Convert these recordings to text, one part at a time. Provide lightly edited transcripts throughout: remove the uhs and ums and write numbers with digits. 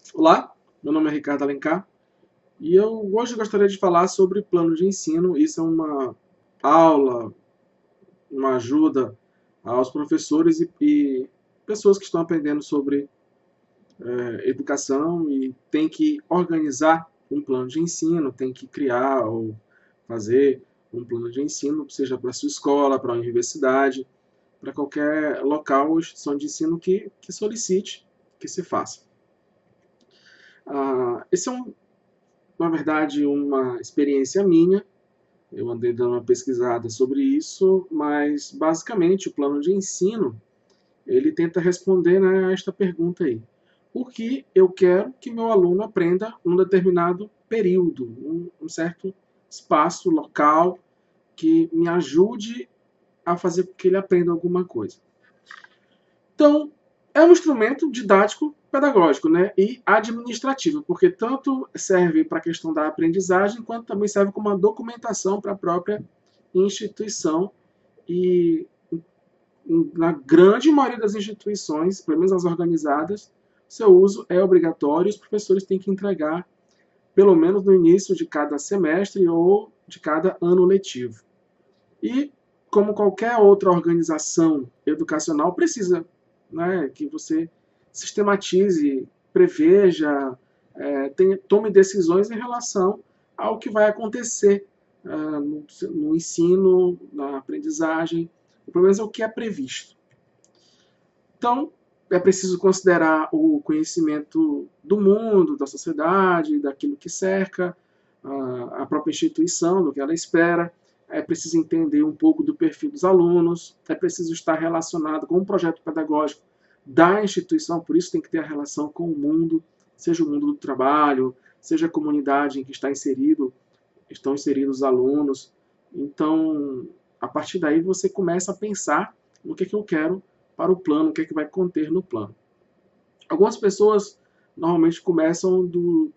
Olá, meu nome é Ricardo Alencar e eu hoje gostaria de falar sobre plano de ensino. Isso é uma aula, uma ajuda aos professores e pessoas que estão aprendendo sobre educação e tem que organizar um plano de ensino, tem que criar ou fazer um plano de ensino, seja para a sua escola, para a universidade, para qualquer local ou instituição de ensino que solicite que se faça. Esse é na verdade, uma experiência minha. Eu andei dando uma pesquisada sobre isso, mas basicamente o plano de ensino ele tenta responder, né, a esta pergunta aí: o que eu quero que meu aluno aprenda num determinado período, um certo espaço local que me ajude a fazer com que ele aprenda alguma coisa. Então, é um instrumento didático pedagógico, né, e administrativo, porque tanto serve para a questão da aprendizagem, quanto também serve como uma documentação para a própria instituição. E na grande maioria das instituições, pelo menos as organizadas, seu uso é obrigatório e os professores têm que entregar pelo menos no início de cada semestre ou de cada ano letivo. E, como qualquer outra organização educacional, precisa, né, que você sistematize, preveja, tome decisões em relação ao que vai acontecer no ensino, na aprendizagem, pelo menos é o que é previsto. Então, é preciso considerar o conhecimento do mundo, da sociedade, daquilo que cerca a própria instituição, do que ela espera. É preciso entender um pouco do perfil dos alunos, é preciso estar relacionado com o projeto pedagógico da instituição, por isso tem que ter a relação com o mundo, seja o mundo do trabalho, seja a comunidade em que estão inseridos os alunos. Então, a partir daí você começa a pensar no que eu quero para o plano, o que vai conter no plano. Algumas pessoas normalmente começam do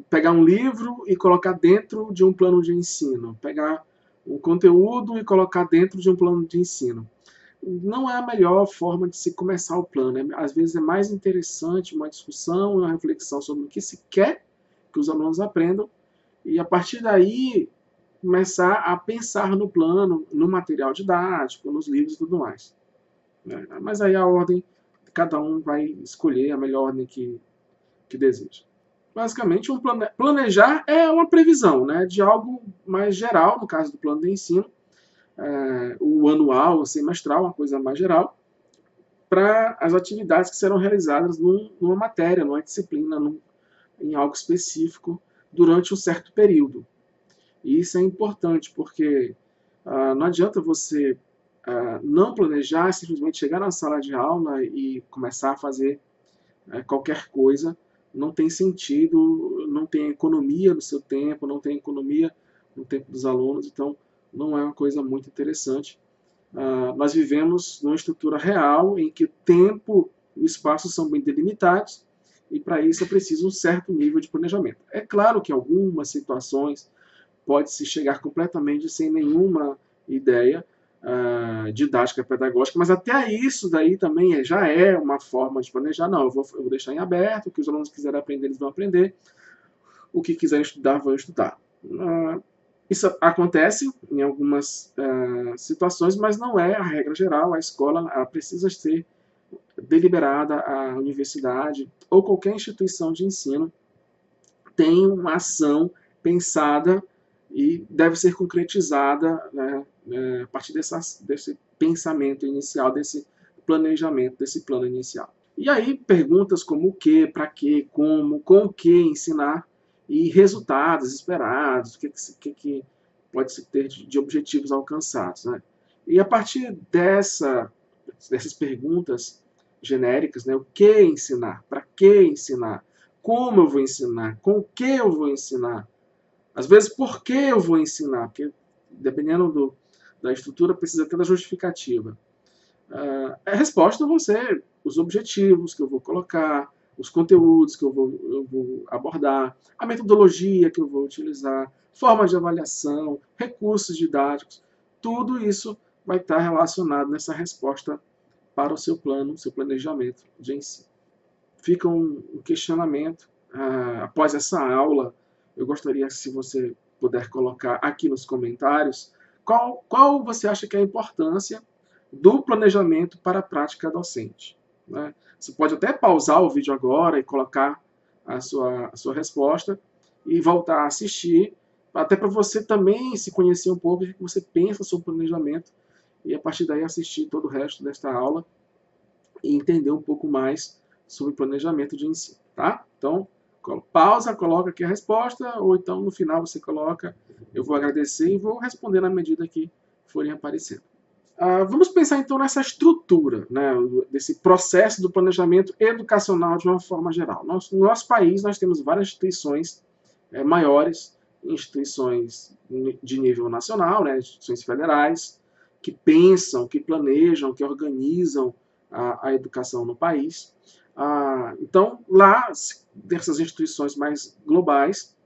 pegar um livro e colocar dentro de um plano de ensino, pegar um conteúdo e colocar dentro de um plano de ensino. Não é a melhor forma de se começar o plano. Às vezes é mais interessante uma discussão, uma reflexão sobre o que se quer que os alunos aprendam e a partir daí começar a pensar no plano, no material didático, nos livros e tudo mais. Mas aí a ordem, cada um vai escolher a melhor ordem que deseja. Basicamente, planejar é uma previsão, né, de algo mais geral, no caso do plano de ensino, o anual, o semestral, uma coisa mais geral, para as atividades que serão realizadas numa matéria, numa disciplina, em algo específico, durante um certo período. E isso é importante, porque não adianta você não planejar, simplesmente chegar na sala de aula e começar a fazer qualquer coisa. Não tem sentido, não tem economia no seu tempo, não tem economia no tempo dos alunos, então não é uma coisa muito interessante. Nós vivemos numa estrutura real em que o tempo e o espaço são bem delimitados e para isso é preciso um certo nível de planejamento. É claro que em algumas situações pode-se chegar completamente sem nenhuma ideia didática pedagógica, mas até isso daí também já é uma forma de planejar. Não, eu vou deixar em aberto, o que os alunos quiserem aprender, eles vão aprender, o que quiserem estudar, vão estudar. Isso acontece em algumas situações, mas não é a regra geral. A escola precisa ser deliberada, a universidade ou qualquer instituição de ensino tem uma ação pensada e deve ser concretizada, né, a partir desse pensamento inicial, desse planejamento, desse plano inicial. E aí perguntas como o que, para que, como, com o que ensinar e resultados esperados, o que pode se ter de objetivos alcançados. Né? E a partir dessas perguntas genéricas, né, o que ensinar, para que ensinar, como eu vou ensinar, com o que eu vou ensinar, às vezes por que eu vou ensinar, porque dependendo da estrutura precisa ter a justificativa. A resposta vão ser os objetivos que eu vou colocar, os conteúdos que eu vou abordar, a metodologia que eu vou utilizar, forma de avaliação, recursos didáticos, tudo isso vai estar relacionado nessa resposta para o seu plano, seu planejamento de ensino. fica um questionamento. Após essa aula, eu gostaria, se você puder colocar aqui nos comentários, qual você acha que é a importância do planejamento para a prática docente, né? Você pode até pausar o vídeo agora e colocar a sua resposta e voltar a assistir, até para você também se conhecer um pouco, o que você pensa sobre planejamento, e a partir daí assistir todo o resto desta aula e entender um pouco mais sobre planejamento de ensino, tá? Então, pausa, coloca aqui a resposta, ou então no final você coloca, eu vou agradecer e vou responder na medida que forem aparecendo. Vamos pensar então nessa estrutura, né, desse processo do planejamento educacional de uma forma geral. No nosso país nós temos várias instituições maiores, instituições de nível nacional, né, instituições federais, que pensam, que planejam, que organizam a educação no país. Então, lá, dessas instituições mais globais,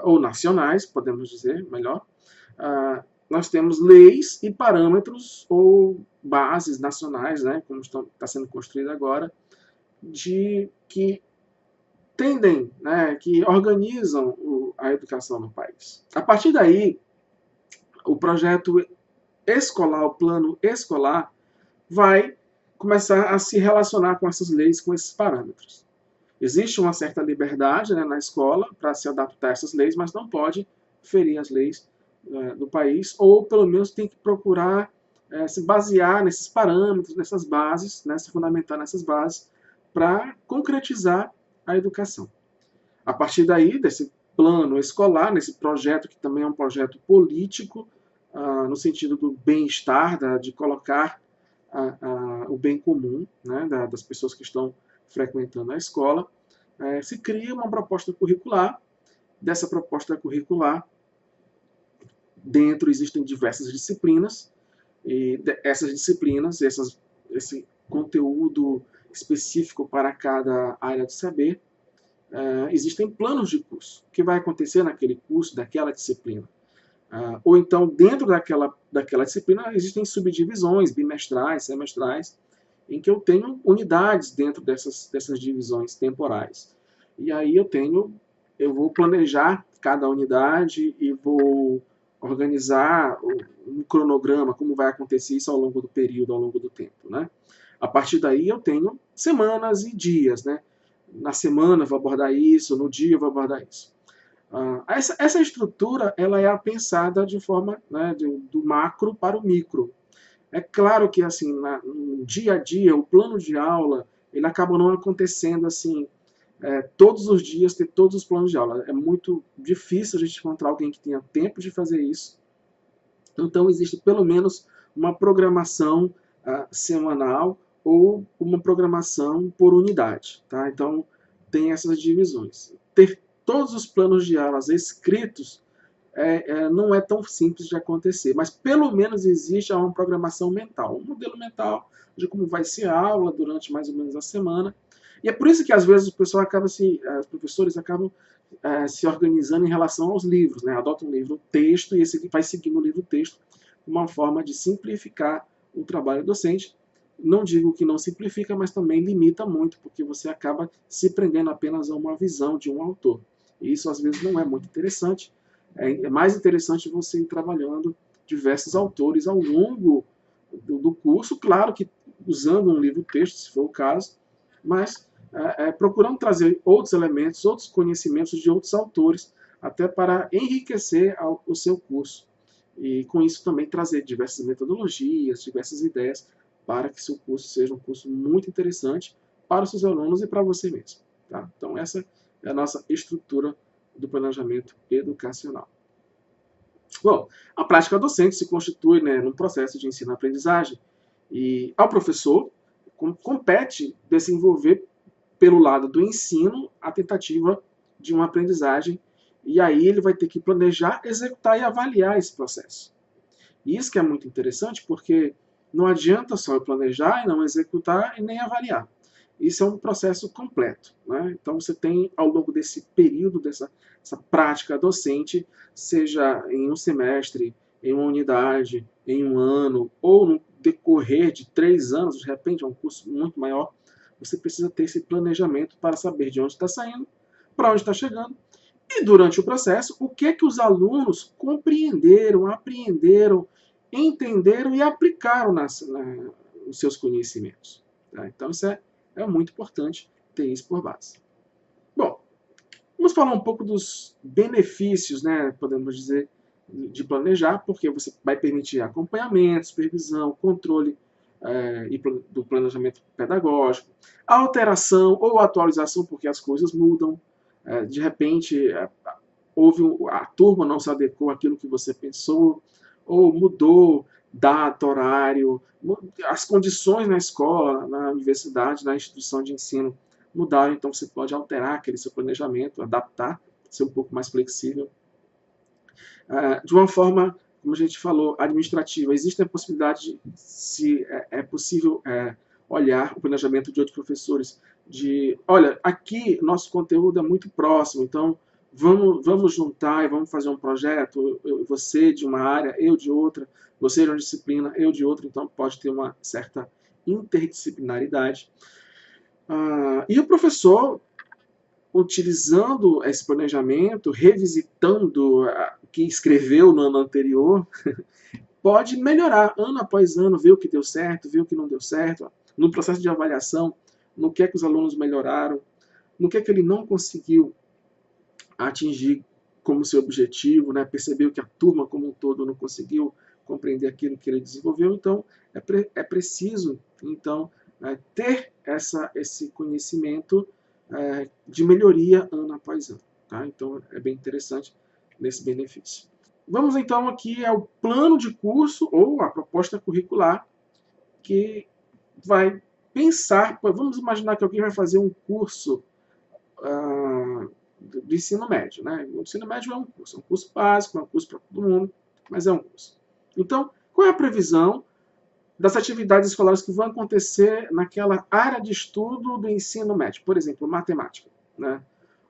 ou nacionais, podemos dizer melhor, nós temos leis e parâmetros ou bases nacionais, né, como está sendo construído agora, que tendem, né, que organizam a educação no país. A partir daí, o projeto escolar, o plano escolar, vai começar a se relacionar com essas leis, com esses parâmetros. Existe uma certa liberdade, né, na escola para se adaptar a essas leis, mas não pode ferir as leis do país, ou pelo menos tem que procurar se basear nesses parâmetros, nessas bases, né, se fundamentar nessas bases, para concretizar a educação. A partir daí, desse plano escolar, nesse projeto que também é um projeto político, no sentido do bem-estar, de colocar o bem comum, né, das pessoas que estão frequentando a escola, se cria uma proposta curricular. Dessa proposta curricular, dentro existem diversas disciplinas, e essas disciplinas, esse conteúdo específico para cada área de saber, existem planos de curso. O que vai acontecer naquele curso, daquela disciplina? Ou então, dentro daquela disciplina, existem subdivisões bimestrais, semestrais, em que eu tenho unidades dentro dessas divisões temporais. E aí eu vou planejar cada unidade e vou organizar um cronograma, como vai acontecer isso ao longo do período, ao longo do tempo, né? A partir daí eu tenho semanas e dias, né? Na semana eu vou abordar isso, no dia eu vou abordar isso. Essa estrutura ela é pensada de forma, né, do macro para o micro. É claro que assim, no dia a dia, o plano de aula ele acaba não acontecendo assim todos os dias, ter todos os planos de aula. É muito difícil a gente encontrar alguém que tenha tempo de fazer isso. Então existe pelo menos uma programação semanal ou uma programação por unidade, tá? Então tem essas divisões. Ter todos os planos de aulas escritos não é tão simples de acontecer, mas pelo menos existe uma programação mental, um modelo mental de como vai ser a aula durante mais ou menos a semana. E é por isso que às vezes os professores acabam se organizando em relação aos livros, né? Adotam um livro texto e esse vai seguindo o livro texto, uma forma de simplificar o trabalho docente. Não digo que não simplifica, mas também limita muito, porque você acaba se prendendo apenas a uma visão de um autor. E isso às vezes não é muito interessante. É mais interessante você ir trabalhando diversos autores ao longo do curso, claro que usando um livro-texto, se for o caso, mas procurando trazer outros elementos, outros conhecimentos de outros autores, até para enriquecer o seu curso. E com isso também trazer diversas metodologias, diversas ideias, para que seu curso seja um curso muito interessante para os seus alunos e para você mesmo. Tá? Então essa é a nossa estrutura do planejamento educacional. Bom, a prática docente se constitui, né, num processo de ensino-aprendizagem e ao professor compete desenvolver pelo lado do ensino a tentativa de uma aprendizagem e aí ele vai ter que planejar, executar e avaliar esse processo. E isso que é muito interessante porque não adianta só eu planejar e não executar e nem avaliar. Isso é um processo completo, né? Então você tem ao longo desse período, dessa prática docente, seja em um semestre, em uma unidade, em um ano, ou no decorrer de 3 anos, de repente é um curso muito maior, você precisa ter esse planejamento para saber de onde está saindo, para onde está chegando, e durante o processo, o que é que os alunos compreenderam, apreenderam, entenderam e aplicaram nos seus conhecimentos. Tá? Então, isso é muito importante ter isso por base. Bom, vamos falar um pouco dos benefícios, né, podemos dizer, de planejar, porque você vai permitir acompanhamento, supervisão, controle do planejamento pedagógico, alteração ou atualização, porque as coisas mudam. De repente, a turma não se adequou àquilo que você pensou, ou mudou data, horário, as condições na escola, na universidade, na instituição de ensino mudaram, então você pode alterar aquele seu planejamento, adaptar, ser um pouco mais flexível. De uma forma, como a gente falou, administrativa, existe a possibilidade, se é possível olhar o planejamento de outros professores, olha, aqui nosso conteúdo é muito próximo, então vamos juntar e vamos fazer um projeto, você de uma área, eu de outra, você de uma disciplina, eu de outra, então pode ter uma certa interdisciplinaridade. E o professor, utilizando esse planejamento, revisitando o que escreveu no ano anterior, pode melhorar ano após ano, ver o que deu certo, ver o que não deu certo, no processo de avaliação, no que é que os alunos melhoraram, no que é que ele não conseguiu atingir como seu objetivo, né? Percebeu que a turma como um todo não conseguiu compreender aquilo que ele desenvolveu, então é preciso então ter esse conhecimento de melhoria ano após ano. Tá? Então é bem interessante nesse benefício. Vamos então aqui ao plano de curso ou a proposta curricular que vai pensar, vamos imaginar que alguém vai fazer um curso do ensino médio. Né? O ensino médio é um curso básico, é um curso para todo mundo, mas é um curso. Então, qual é a previsão das atividades escolares que vão acontecer naquela área de estudo do ensino médio? Por exemplo, matemática, né?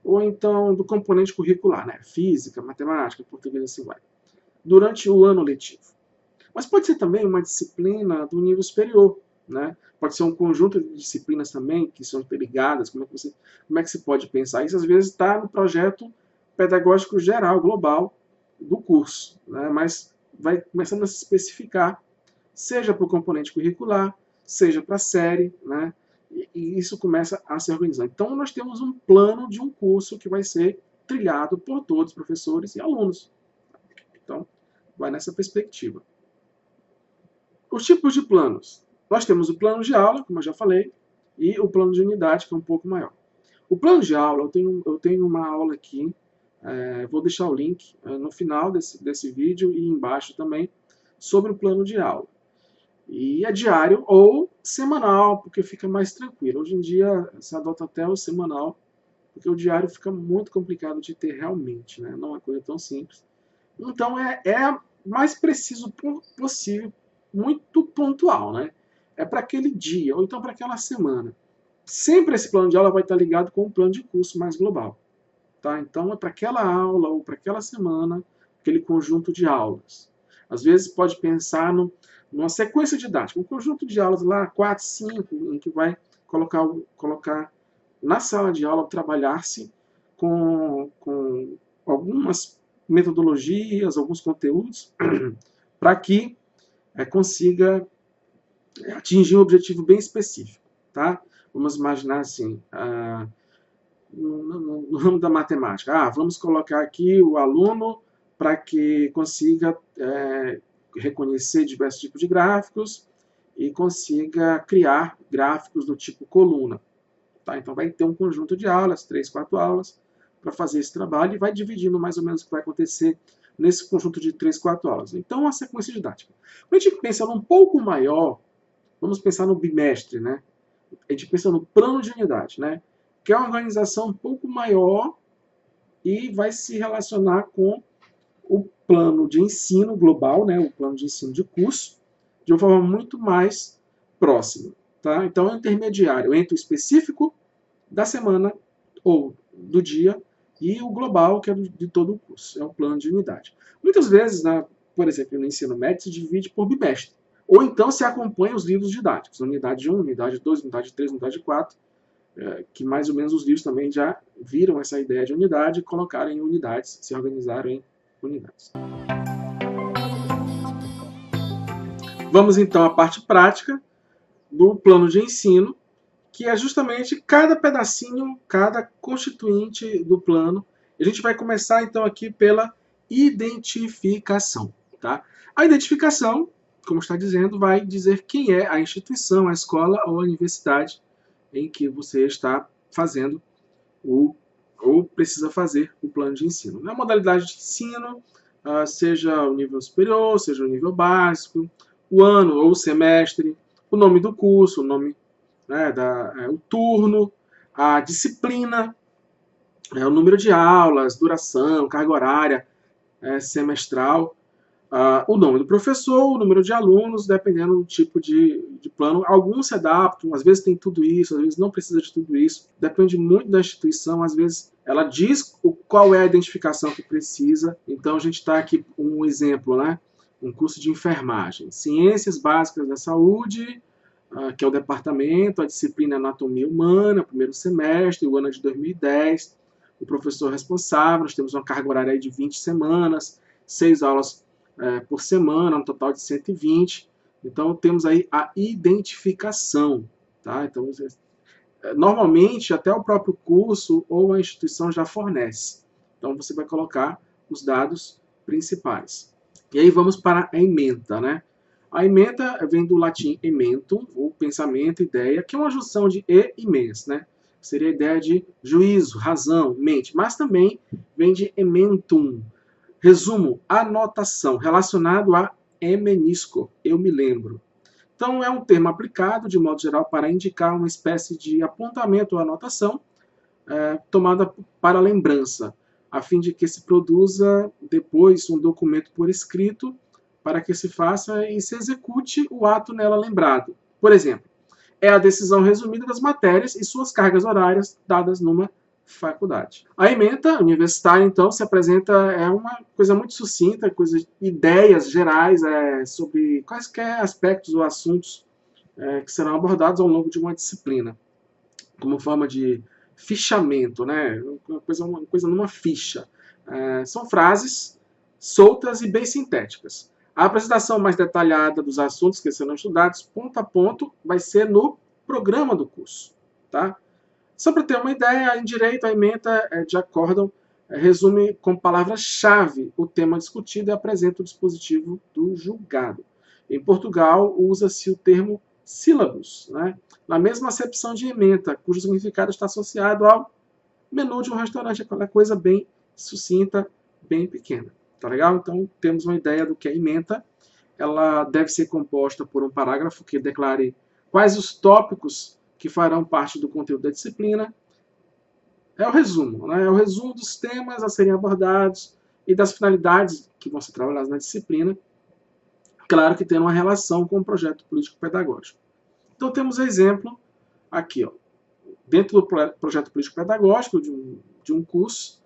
Ou então do componente curricular, né? Física, matemática, português, assim vai. Durante o ano letivo. Mas pode ser também uma disciplina do nível superior, né? Pode ser um conjunto de disciplinas também que são interligadas. Como é que se pode pensar isso? Às vezes está no projeto pedagógico geral, global, do curso, né? Mas vai começando a se especificar, seja para o componente curricular, seja para a série, né? E isso começa a se organizar. Então, nós temos um plano de um curso que vai ser trilhado por todos os professores e alunos. Então, vai nessa perspectiva. Os tipos de planos. Nós temos o plano de aula, como eu já falei, e o plano de unidade, que é um pouco maior. O plano de aula, eu tenho uma aula aqui, vou deixar o link no final desse vídeo e embaixo também, sobre o plano de aula. E é diário ou semanal, porque fica mais tranquilo. Hoje em dia se adota até o semanal, porque o diário fica muito complicado de ter realmente, né? Não é uma coisa tão simples. Então é mais preciso possível, muito pontual, né? É para aquele dia, ou então para aquela semana. Sempre esse plano de aula vai estar ligado com um plano de curso mais global. Tá? Então é para aquela aula ou para aquela semana, aquele conjunto de aulas. Às vezes pode pensar numa sequência didática, um conjunto de aulas lá, 4, 5, em que vai colocar na sala de aula, trabalhar-se com algumas metodologias, alguns conteúdos, para que consiga atingir um objetivo bem específico. Tá? Vamos imaginar assim, no ramo da matemática, vamos colocar aqui o aluno para que consiga reconhecer diversos tipos de gráficos e consiga criar gráficos do tipo coluna. Tá? Então vai ter um conjunto de aulas, 3, 4 aulas, para fazer esse trabalho e vai dividindo mais ou menos o que vai acontecer nesse conjunto de 3, 4 aulas. Então, a sequência didática. Quando a gente pensa num pouco maior, vamos pensar no bimestre, né? A gente pensa no plano de unidade, né? Que é uma organização um pouco maior e vai se relacionar com o plano de ensino global, né? O plano de ensino de curso, de uma forma muito mais próxima. Tá? Então, é um intermediário entre o específico da semana ou do dia e o global, que é de todo o curso. É um plano de unidade. Muitas vezes, por exemplo, no ensino médio, se divide por bimestre. ou então se acompanha os livros didáticos, unidade 1, unidade 2, unidade 3, unidade 4, que mais ou menos os livros também já viram essa ideia de unidade e colocaram em unidades, se organizaram em unidades. Vamos então à parte prática do plano de ensino, que é justamente cada pedacinho, cada constituinte do plano. A gente vai começar então aqui pela identificação. Tá? A identificação, como está dizendo, vai dizer quem é a instituição, a escola ou a universidade em que você está fazendo ou precisa fazer o plano de ensino. Na modalidade de ensino, seja o nível superior, seja o nível básico, o ano ou o semestre, o nome do curso, o nome, né, o turno, a disciplina, o número de aulas, duração, carga horária semestral, o nome do professor, o número de alunos, dependendo do tipo de plano. Alguns se adaptam, às vezes tem tudo isso, às vezes não precisa de tudo isso. Depende muito da instituição, às vezes ela diz qual é a identificação que precisa. Então a gente está aqui um exemplo, né? Um curso de enfermagem. Ciências Básicas da Saúde, que é o departamento, a disciplina Anatomia Humana, primeiro semestre, o ano é de 2010. O professor responsável, nós temos uma carga horária aí de 20 semanas, 6 aulas por semana, um total de 120. Então, temos aí a identificação. Tá? Então, normalmente, até o próprio curso ou a instituição já fornece. Então, você vai colocar os dados principais. E aí vamos para a ementa, né? A ementa vem do latim ementum, ou pensamento, ideia, que é uma junção de e mens, né? Seria a ideia de juízo, razão, mente, mas também vem de ementum. Resumo, anotação, relacionado a emenisco, eu me lembro. Então, é um termo aplicado, de modo geral, para indicar uma espécie de apontamento ou anotação tomada para lembrança, a fim de que se produza depois um documento por escrito para que se faça e se execute o ato nela lembrado. Por exemplo, é a decisão resumida das matérias e suas cargas horárias dadas numa faculdade. A ementa universitária, então, se apresenta uma coisa muito sucinta, ideias gerais sobre quaisquer aspectos ou assuntos que serão abordados ao longo de uma disciplina, como forma de fichamento, né? Uma coisa numa ficha. São frases soltas e bem sintéticas. A apresentação mais detalhada dos assuntos que serão estudados, ponto a ponto, vai ser no programa do curso. Tá? Só para ter uma ideia, em direito, a ementa de acórdão resume com palavras-chave o tema discutido e apresenta o dispositivo do julgado. Em Portugal, usa-se o termo sílabus, né? Na mesma acepção de ementa, cujo significado está associado ao menu de um restaurante, aquela coisa bem sucinta, bem pequena. Tá legal? Então, temos uma ideia do que é ementa. Ela deve ser composta por um parágrafo que declare quais os tópicos que farão parte do conteúdo da disciplina. É o resumo, né? É o resumo dos temas a serem abordados e das finalidades que vão ser trabalhadas na disciplina. Claro que tendo uma relação com o projeto político-pedagógico. Então, temos exemplo aqui, ó, dentro do projeto político-pedagógico de um curso,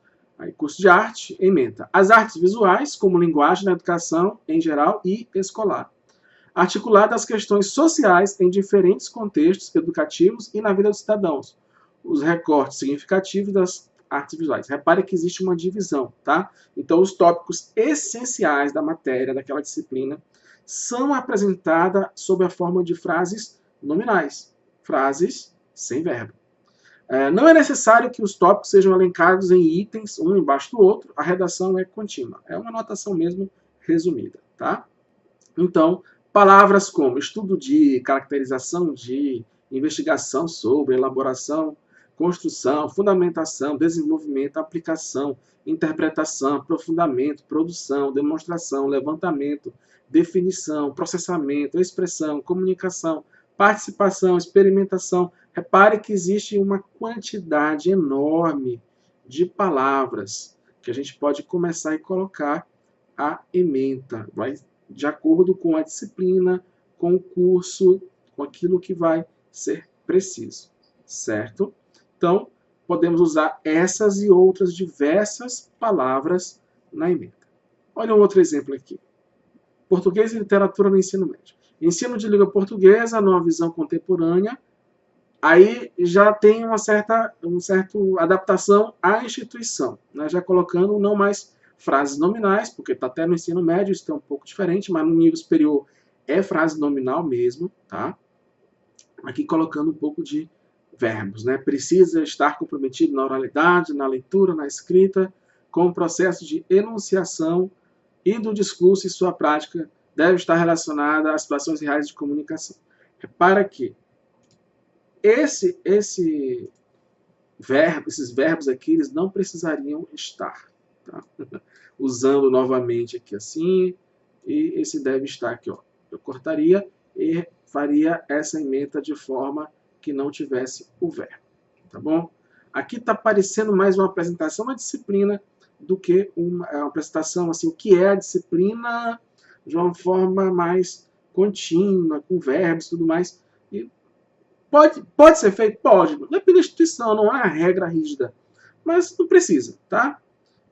curso de arte, ementa as artes visuais, como linguagem na educação em geral e escolar. Articulada às questões sociais em diferentes contextos educativos e na vida dos cidadãos. Os recortes significativos das artes visuais. Repare que existe uma divisão, tá? Então, os tópicos essenciais da matéria, daquela disciplina, são apresentadas sob a forma de frases nominais, frases sem verbo. Não é necessário que os tópicos sejam elencados em itens, um embaixo do outro, a redação é contínua. É uma anotação mesmo resumida, tá? Então, palavras como estudo de, caracterização de, investigação sobre, elaboração, construção, fundamentação, desenvolvimento, aplicação, interpretação, aprofundamento, produção, demonstração, levantamento, definição, processamento, expressão, comunicação, participação, experimentação. Repare que existe uma quantidade enorme de palavras que a gente pode começar e colocar a ementa. Vai de acordo com a disciplina, com o curso, com aquilo que vai ser preciso. Certo? Então, podemos usar essas e outras diversas palavras na ementa. Olha um outro exemplo aqui. Português e literatura no ensino médio. Ensino de língua portuguesa numa visão contemporânea, aí já tem uma certa adaptação à instituição, né? Já colocando não mais frases nominais, porque está até no ensino médio, isso é um pouco diferente, mas no nível superior é frase nominal mesmo, tá? Aqui colocando um pouco de verbos, né? Precisa estar comprometido na oralidade, na leitura, na escrita, com o processo de enunciação e do discurso e sua prática deve estar relacionada às situações reais de comunicação. Repara que esses verbos aqui, eles não precisariam estar, tá? Usando novamente aqui assim, e esse deve estar aqui, ó. Eu cortaria e faria essa emenda de forma que não tivesse o verbo, tá bom? Aqui está parecendo mais uma apresentação da disciplina do que uma apresentação, assim, o que é a disciplina de uma forma mais contínua, com verbos e tudo mais. E pode ser feito? Pode. Depende da instituição, não há regra rígida. Mas não precisa, tá?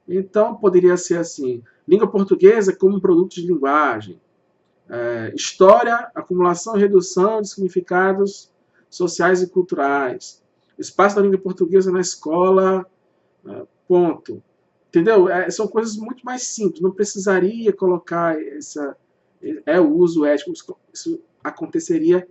Então, poderia ser assim, língua portuguesa como produto de linguagem. História, acumulação e redução de significados sociais e culturais. Espaço da língua portuguesa na escola, ponto. Entendeu? São coisas muito mais simples, não precisaria colocar o uso ético, isso aconteceria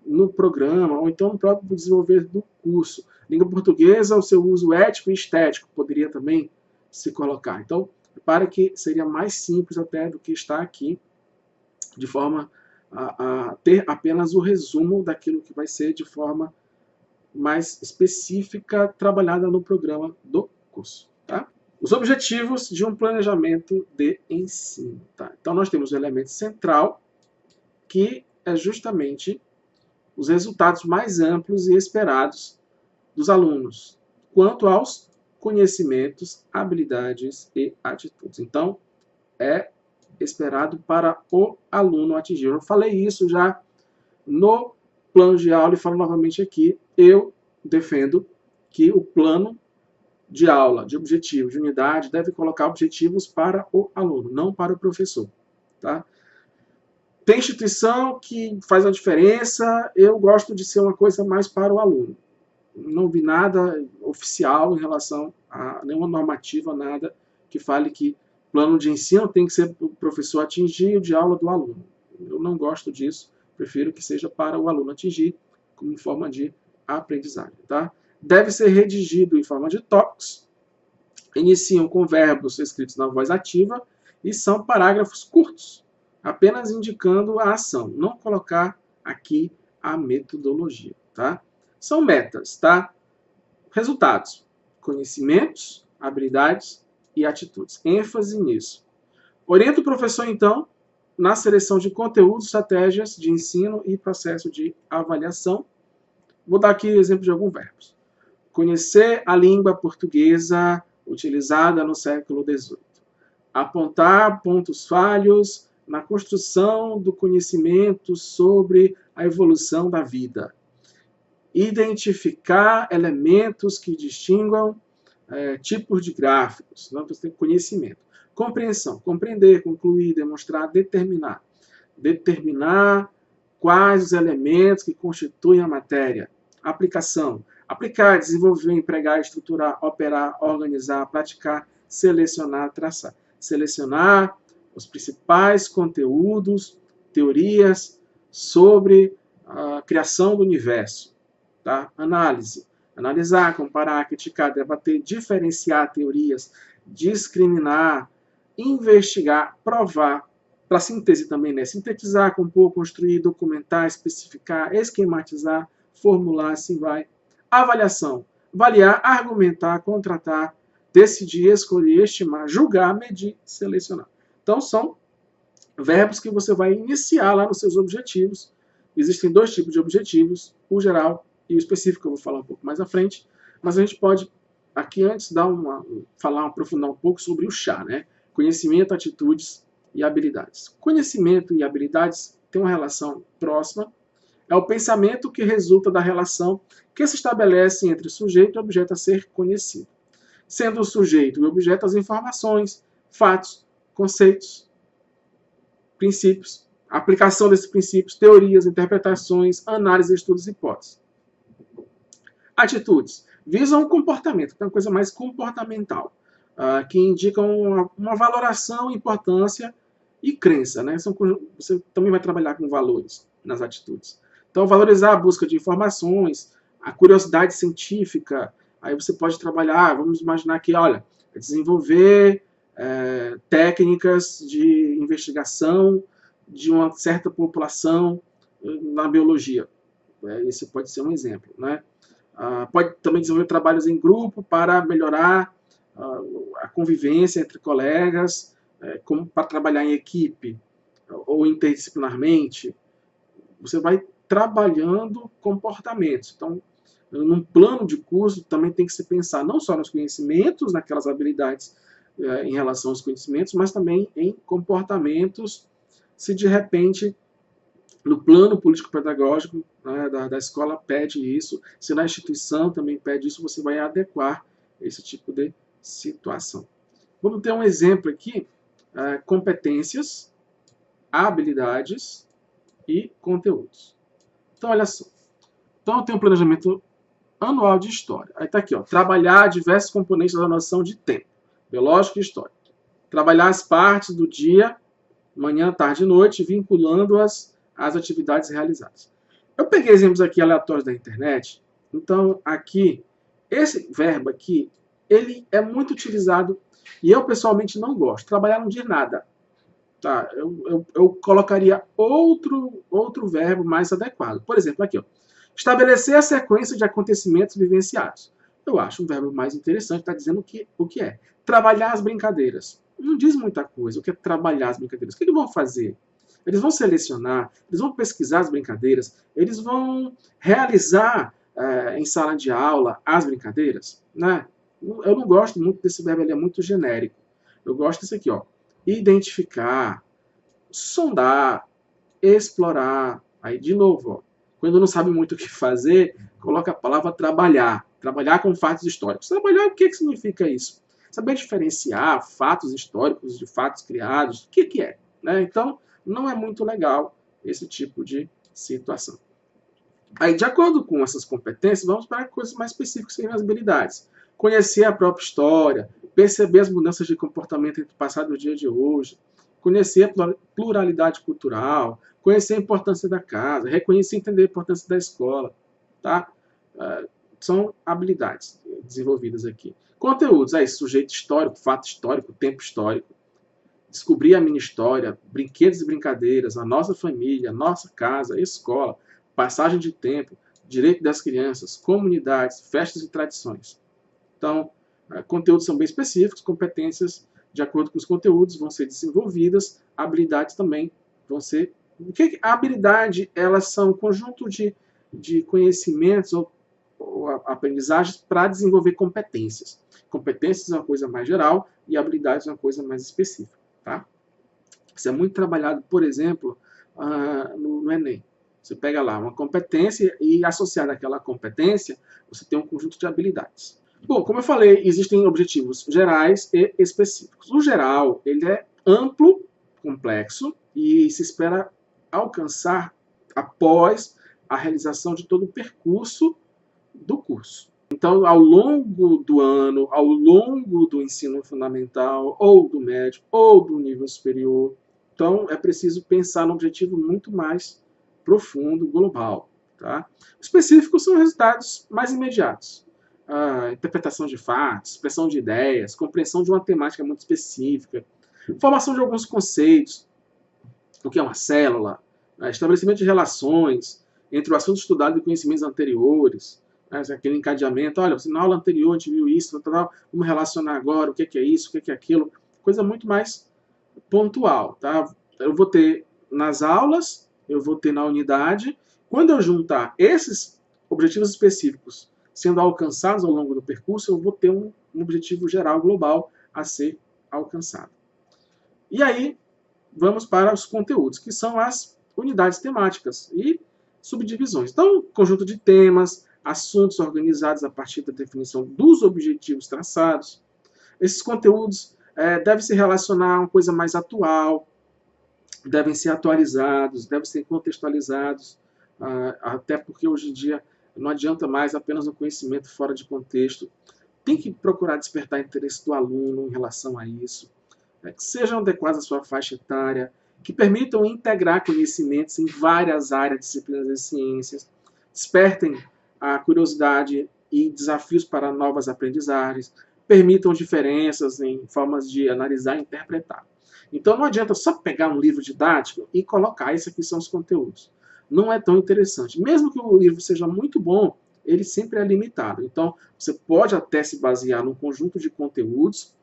no programa, ou então no próprio desenvolver do curso. Língua portuguesa, o seu uso ético e estético poderia também se colocar. Então, repare que seria mais simples até do que está aqui, de forma a ter apenas o resumo daquilo que vai ser de forma mais específica, trabalhada no programa do curso. Tá? Os objetivos de um planejamento de ensino. Tá? Então, nós temos o elemento central, que é justamente os resultados mais amplos e esperados dos alunos, quanto aos conhecimentos, habilidades e atitudes. Então, é esperado para o aluno atingir. Eu falei isso já no plano de aula e falo novamente aqui. Eu defendo que o plano de aula, de objetivo, de unidade, deve colocar objetivos para o aluno, não para o professor. Tá? Tem instituição que faz a diferença, eu gosto de ser uma coisa mais para o aluno. Não vi nada oficial em relação a nenhuma normativa, nada que fale que plano de ensino tem que ser o professor atingir o de aula do aluno. Eu não gosto disso, prefiro que seja para o aluno atingir como forma de aprendizagem. Tá? Deve ser redigido em forma de tópicos, iniciam com verbos escritos na voz ativa e são parágrafos curtos, apenas indicando a ação, não colocar aqui a metodologia. Tá? São metas, tá? Resultados, conhecimentos, habilidades e atitudes. ênfase nisso. Orienta o professor, então, na seleção de conteúdos, estratégias de ensino e processo de avaliação. Vou dar aqui exemplo de alguns verbos. Conhecer a língua portuguesa utilizada no século XVIII. Apontar pontos falhos na construção do conhecimento sobre a evolução da vida. Identificar elementos que distinguam tipos de gráficos. Então, você tem conhecimento. Compreensão. Compreender, concluir, demonstrar, determinar. Determinar quais os elementos que constituem a matéria. Aplicação. Aplicar, desenvolver, empregar, estruturar, operar, organizar, praticar, selecionar, traçar. Selecionar os principais conteúdos, teorias sobre a criação do universo. Tá? Análise. Analisar, comparar, criticar, debater, diferenciar teorias, discriminar, investigar, provar. Para síntese também, né? Sintetizar, compor, construir, documentar, especificar, esquematizar, formular, assim vai. Avaliação. Avaliar, argumentar, contratar, decidir, escolher, estimar, julgar, medir, selecionar. Então, são verbos que você vai iniciar lá nos seus objetivos. Existem dois tipos de objetivos, o geral e o específico, eu vou falar um pouco mais à frente, mas a gente pode, aqui antes, aprofundar um pouco sobre o chá, né? Conhecimento, atitudes e habilidades. Conhecimento e habilidades têm uma relação próxima, é o pensamento que resulta da relação que se estabelece entre o sujeito e o objeto a ser conhecido. Sendo o sujeito e o objeto as informações, fatos, conceitos, princípios, Aplicação desses princípios, teorias, interpretações, análise, estudos e hipóteses. Atitudes. Visam o comportamento, que é uma coisa mais comportamental, que indicam uma valoração, importância e crença. Né? Você também vai trabalhar com valores nas atitudes. Então, valorizar a busca de informações, a curiosidade científica. Aí você pode trabalhar, vamos imaginar que, olha, desenvolver técnicas de investigação de uma certa população na biologia. Esse pode ser um exemplo. Né? Pode também desenvolver trabalhos em grupo para melhorar a convivência entre colegas, como para trabalhar em equipe ou interdisciplinarmente. Você vai trabalhando comportamentos. Então, num plano de curso, também tem que se pensar não só nos conhecimentos, naquelas habilidades em relação aos conhecimentos, mas também em comportamentos, se de repente no plano político-pedagógico, né, da escola pede isso, se na instituição também pede isso, você vai adequar esse tipo de situação. Vamos ter um exemplo aqui, competências, habilidades e conteúdos. Então, olha só. Então, eu tenho um planejamento anual de história. Aí está aqui, ó, trabalhar diversos componentes da noção de tempo, biológico e histórico. Trabalhar as partes do dia, manhã, tarde e noite, vinculando-as às atividades realizadas. Eu peguei exemplos aqui aleatórios da internet. Então, aqui, esse verbo aqui, ele é muito utilizado e eu, pessoalmente, não gosto. Trabalhar não diz nada. Tá? Eu colocaria outro verbo mais adequado. Por exemplo, aqui, ó, estabelecer a sequência de acontecimentos vivenciados. Eu acho um verbo mais interessante, está dizendo o que é. Trabalhar as brincadeiras. Não diz muita coisa. O que é trabalhar as brincadeiras? O que eles vão fazer? Eles vão selecionar, eles vão pesquisar as brincadeiras, eles vão realizar em sala de aula as brincadeiras. Né? Eu não gosto muito desse verbo, ele é muito genérico. Eu gosto desse aqui, ó. Identificar, sondar, explorar. Aí, de novo, ó, quando não sabe muito o que fazer, coloca a palavra trabalhar. Trabalhar com fatos históricos. Trabalhar, o que significa isso? Saber diferenciar fatos históricos de fatos criados. O que é? Né? Então, não é muito legal esse tipo de situação. Aí, de acordo com essas competências, vamos para coisas mais específicas, que são as habilidades. Conhecer a própria história, perceber as mudanças de comportamento entre o passado e o dia de hoje, conhecer a pluralidade cultural, conhecer a importância da casa, reconhecer e entender a importância da escola. Tá? São habilidades desenvolvidas aqui. Conteúdos, sujeito histórico, fato histórico, tempo histórico. Descobrir a minha história, brinquedos e brincadeiras, a nossa família, a nossa casa, escola, passagem de tempo, direito das crianças, comunidades, festas e tradições. Então, conteúdos são bem específicos, competências, de acordo com os conteúdos, vão ser desenvolvidas, habilidades também vão ser... A habilidade, elas são um conjunto de conhecimentos ou aprendizagens para desenvolver competências. Competências é uma coisa mais geral e habilidades é uma coisa mais específica. Tá? Isso é muito trabalhado, por exemplo, no Enem. Você pega lá uma competência e associada àquela competência, você tem um conjunto de habilidades. Bom, como eu falei, existem objetivos gerais e específicos. O geral, ele é amplo, complexo e se espera alcançar após a realização de todo o percurso do curso. Então, ao longo do ano, ao longo do ensino fundamental, ou do médio, ou do nível superior, então é preciso pensar no objetivo muito mais profundo, global. Tá? Específicos são resultados mais imediatos. Interpretação de fatos, expressão de ideias, compreensão de uma temática muito específica, formação de alguns conceitos, o que é uma célula, estabelecimento de relações entre o assunto estudado e conhecimentos anteriores, aquele encadeamento, olha, na aula anterior a gente viu isso, vamos relacionar agora o que é isso, o que é aquilo, coisa muito mais pontual. Tá? Eu vou ter nas aulas, eu vou ter na unidade, quando eu juntar esses objetivos específicos sendo alcançados ao longo do percurso, eu vou ter um objetivo geral, global, a ser alcançado. E aí, vamos para os conteúdos, que são as unidades temáticas e subdivisões. Então, conjunto de temas, assuntos organizados a partir da definição dos objetivos traçados. Esses conteúdos devem se relacionar a uma coisa mais atual, devem ser atualizados, devem ser contextualizados, até porque hoje em dia não adianta mais apenas um conhecimento fora de contexto. Tem que procurar despertar interesse do aluno em relação a isso, que sejam adequados à sua faixa etária, que permitam integrar conhecimentos em várias áreas, disciplinas e ciências, despertem a curiosidade e desafios para novas aprendizagens, permitam diferenças em formas de analisar e interpretar. Então não adianta só pegar um livro didático e colocar, esses aqui são os conteúdos. Não é tão interessante. Mesmo que o livro seja muito bom, ele sempre é limitado. Então, você pode até se basear num conjunto de conteúdos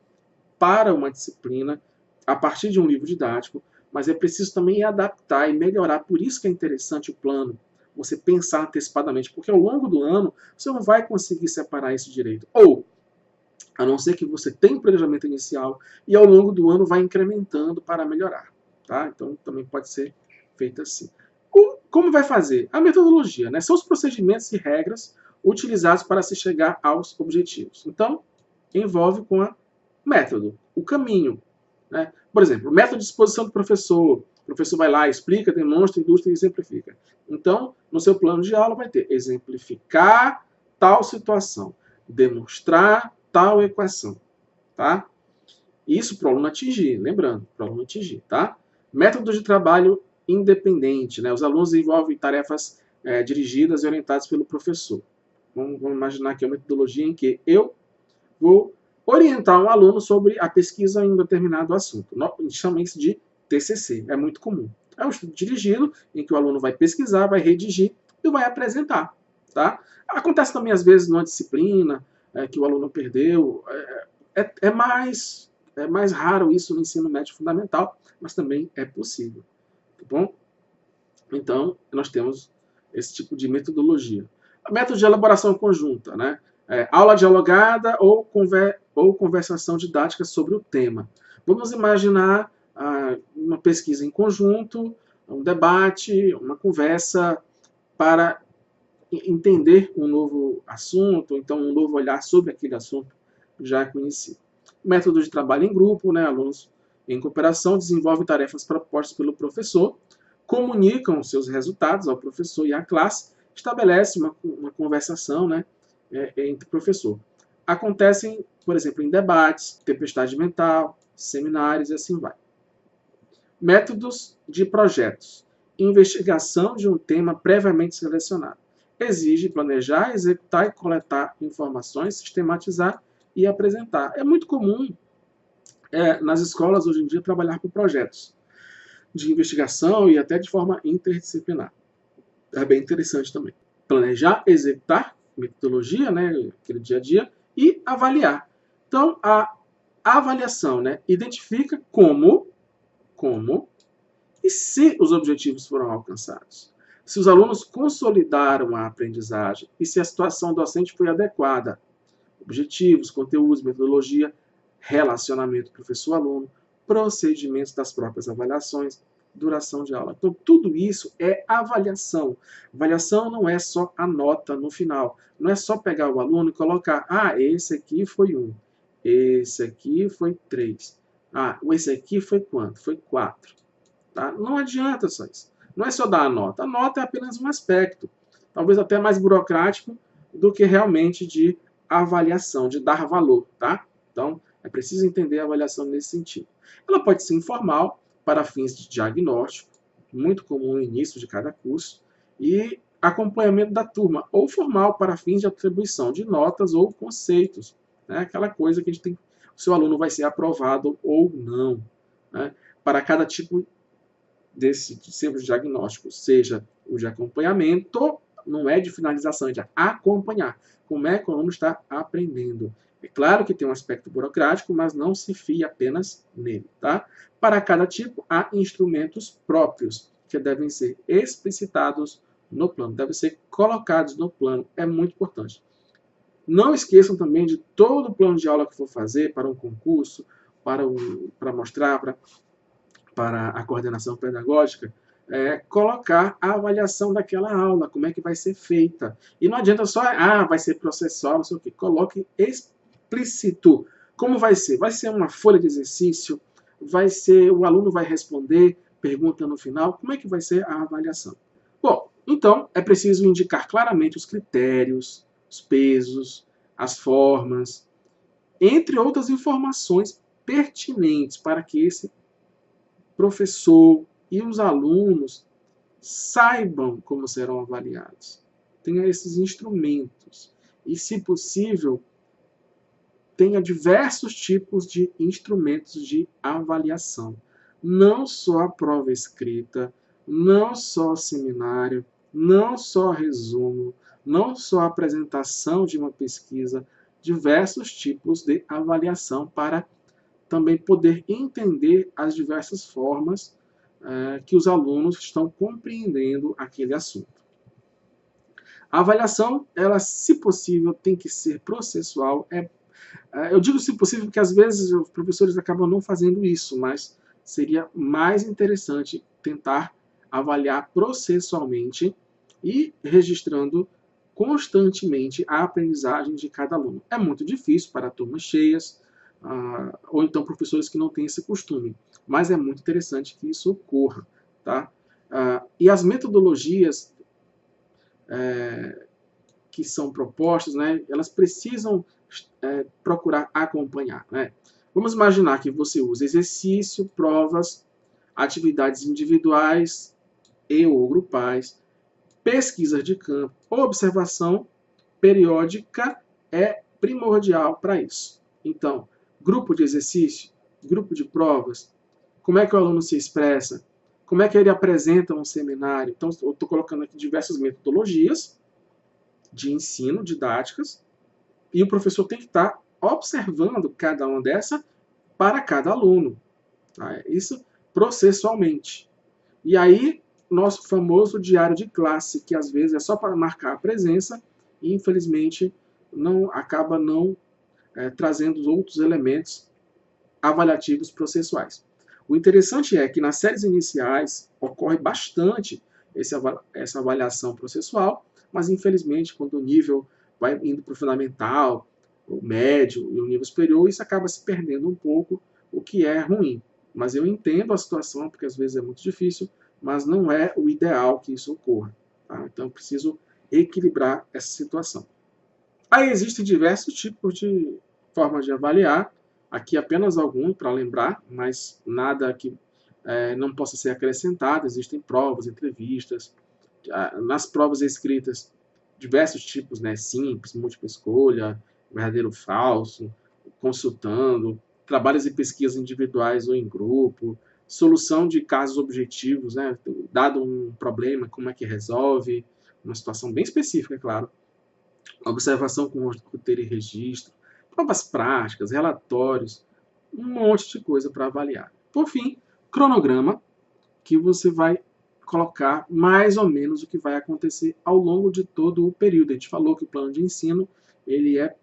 para uma disciplina a partir de um livro didático, mas é preciso também adaptar e melhorar. Por isso que é interessante o plano, você pensar antecipadamente, porque ao longo do ano você não vai conseguir separar isso direito. Ou, a não ser que você tenha um planejamento inicial e ao longo do ano vai incrementando para melhorar. Tá? Então, também pode ser feito assim. Como vai fazer? A metodologia, né? São os procedimentos e regras utilizados para se chegar aos objetivos. Então, envolve com a método, o caminho. Né? Por exemplo, o método de exposição do professor. O professor vai lá, explica, demonstra, ilustra e exemplifica. Então, no seu plano de aula vai ter exemplificar tal situação, demonstrar tal equação. Tá? Isso para o aluno atingir, lembrando, para o aluno atingir. Tá? Método de trabalho independente. Né? Os alunos desenvolvem tarefas dirigidas e orientadas pelo professor. Vamos imaginar que é uma metodologia em que eu vou orientar um aluno sobre a pesquisa em um determinado assunto. A gente chama isso de TCC, é muito comum. É um estudo dirigido em que o aluno vai pesquisar, vai redigir e vai apresentar. Tá? Acontece também, às vezes, numa disciplina que o aluno perdeu. É mais raro isso no ensino médio fundamental, mas também é possível. Tá bom? Então, nós temos esse tipo de metodologia. A método de elaboração conjunta, né? Aula dialogada ou conversação didática sobre o tema. Vamos imaginar uma pesquisa em conjunto, um debate, uma conversa para entender um novo assunto, então um novo olhar sobre aquele assunto já conhecido. Método de trabalho em grupo, né? Alunos em cooperação desenvolvem tarefas propostas pelo professor, comunicam seus resultados ao professor e à classe, estabelece uma conversação, né, entre o professor. Acontecem, por exemplo, em debates, tempestade mental, seminários e assim vai. Métodos de projetos. Investigação de um tema previamente selecionado. Exige planejar, executar e coletar informações, sistematizar e apresentar. É muito comum nas escolas hoje em dia trabalhar com projetos de investigação e até de forma interdisciplinar. É bem interessante também. Planejar, executar, metodologia, né, aquele dia a dia, e avaliar. Então, a avaliação, né, identifica como e se os objetivos foram alcançados. Se os alunos consolidaram a aprendizagem e se a situação docente foi adequada. Objetivos, conteúdos, metodologia, relacionamento professor-aluno, procedimentos das próprias avaliações, duração de aula. Então, tudo isso é avaliação. Avaliação não é só a nota no final. Não é só pegar o aluno e colocar, esse aqui foi 1, esse aqui foi 3. Esse aqui foi quanto? Foi 4. Tá? Não adianta só isso. Não é só dar a nota. A nota é apenas um aspecto, talvez até mais burocrático do que realmente de avaliação, de dar valor. Tá? Então, é preciso entender a avaliação nesse sentido. Ela pode ser informal, para fins de diagnóstico, muito comum no início de cada curso, e acompanhamento da turma, ou formal para fins de atribuição de notas ou conceitos. Né? Aquela coisa que a gente tem, o seu aluno vai ser aprovado ou não. Né? Para cada tipo desse tipo de diagnóstico, seja o de acompanhamento, não é de finalização, é de acompanhar. Como é que o aluno está aprendendo. É claro que tem um aspecto burocrático, mas não se fie apenas nele. Tá? Para cada tipo, há instrumentos próprios, que devem ser explicitados no plano, devem ser colocados no plano. É muito importante. Não esqueçam também de todo o plano de aula que for fazer para um concurso, para mostrar, para a coordenação pedagógica, colocar a avaliação daquela aula, como é que vai ser feita. E não adianta só, vai ser processual, não sei o quê. Coloque explícito. Como vai ser? Vai ser uma folha de exercício? O aluno vai responder pergunta no final, como é que vai ser a avaliação? Bom, então é preciso indicar claramente os critérios, os pesos, as formas, entre outras informações pertinentes para que esse professor e os alunos saibam como serão avaliados. Tenha esses instrumentos. E, se possível, tenha diversos tipos de instrumentos de avaliação. Não só a prova escrita, não só o seminário, não só resumo, não só a apresentação de uma pesquisa, diversos tipos de avaliação para também poder entender as diversas formas que os alunos estão compreendendo aquele assunto. A avaliação, ela, se possível, tem que ser processual. Eu digo se possível porque às vezes os professores acabam não fazendo isso, mas seria mais interessante tentar avaliar processualmente e registrando constantemente a aprendizagem de cada aluno. É muito difícil para turmas cheias, ou então professores que não têm esse costume, mas é muito interessante que isso ocorra. Tá? E as metodologias que são propostas, né, elas precisam procurar acompanhar. Né? Vamos imaginar que você usa exercício, provas, atividades individuais e ou grupais, pesquisas de campo, observação periódica é primordial para isso. Então, grupo de exercício, grupo de provas, como é que o aluno se expressa, como é que ele apresenta um seminário. Então, eu estou colocando aqui diversas metodologias de ensino, didáticas, e o professor tem que estar observando cada uma dessas para cada aluno. Tá? Isso processualmente. E aí, nosso famoso diário de classe, que às vezes é só para marcar a presença, e infelizmente acaba não trazendo os outros elementos avaliativos processuais. O interessante é que nas séries iniciais ocorre bastante essa avaliação processual, mas infelizmente quando o nível vai indo para o fundamental, o médio e o nível superior, isso acaba se perdendo um pouco, o que é ruim. Mas eu entendo a situação, porque às vezes é muito difícil, mas não é o ideal que isso ocorra. Tá? Então, preciso equilibrar essa situação. Aí existem diversos tipos de formas de avaliar. Aqui apenas alguns para lembrar, mas nada que não possa ser acrescentado. Existem provas, entrevistas. Nas provas escritas, diversos tipos, né? Simples, múltipla escolha, verdadeiro ou falso, consultando, trabalhos e pesquisas individuais ou em grupo, solução de casos objetivos, né? Dado um problema, como é que resolve, uma situação bem específica, é claro. Observação com roteiro e registro, provas práticas, relatórios, um monte de coisa para avaliar. Por fim, cronograma, que você vai colocar mais ou menos o que vai acontecer ao longo de todo o período. A gente falou que o plano de ensino ele é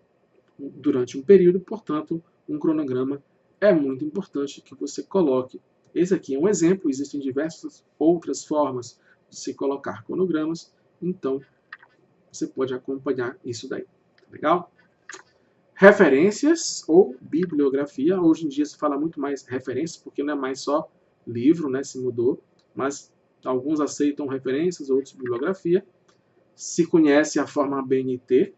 durante um período, portanto, um cronograma é muito importante que você coloque. Esse aqui é um exemplo, existem diversas outras formas de se colocar cronogramas, então você pode acompanhar isso daí. Legal? Referências ou bibliografia. Hoje em dia se fala muito mais referências, porque não é mais só livro, né? Se mudou, mas alguns aceitam referências, outros bibliografia. Se conhece a forma BNT,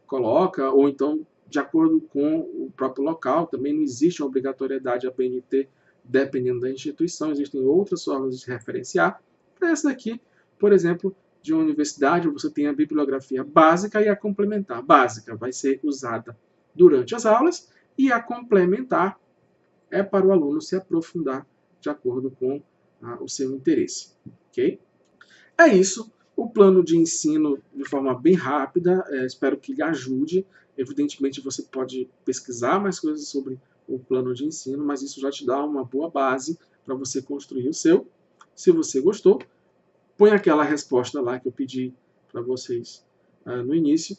coloca, ou então, de acordo com o próprio local, também não existe uma obrigatoriedade a BNT, dependendo da instituição, existem outras formas de referenciar. Essa daqui, por exemplo, de uma universidade, você tem a bibliografia básica e a complementar. Básica vai ser usada durante as aulas e a complementar é para o aluno se aprofundar de acordo com o seu interesse. Ok? É isso. O plano de ensino, de forma bem rápida, espero que lhe ajude. Evidentemente, você pode pesquisar mais coisas sobre o plano de ensino, mas isso já te dá uma boa base para você construir o seu. Se você gostou, põe aquela resposta lá que eu pedi para vocês no início,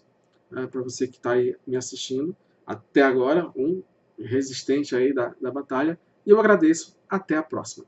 para você que está aí me assistindo até agora, um resistente aí da batalha. E eu agradeço. Até a próxima.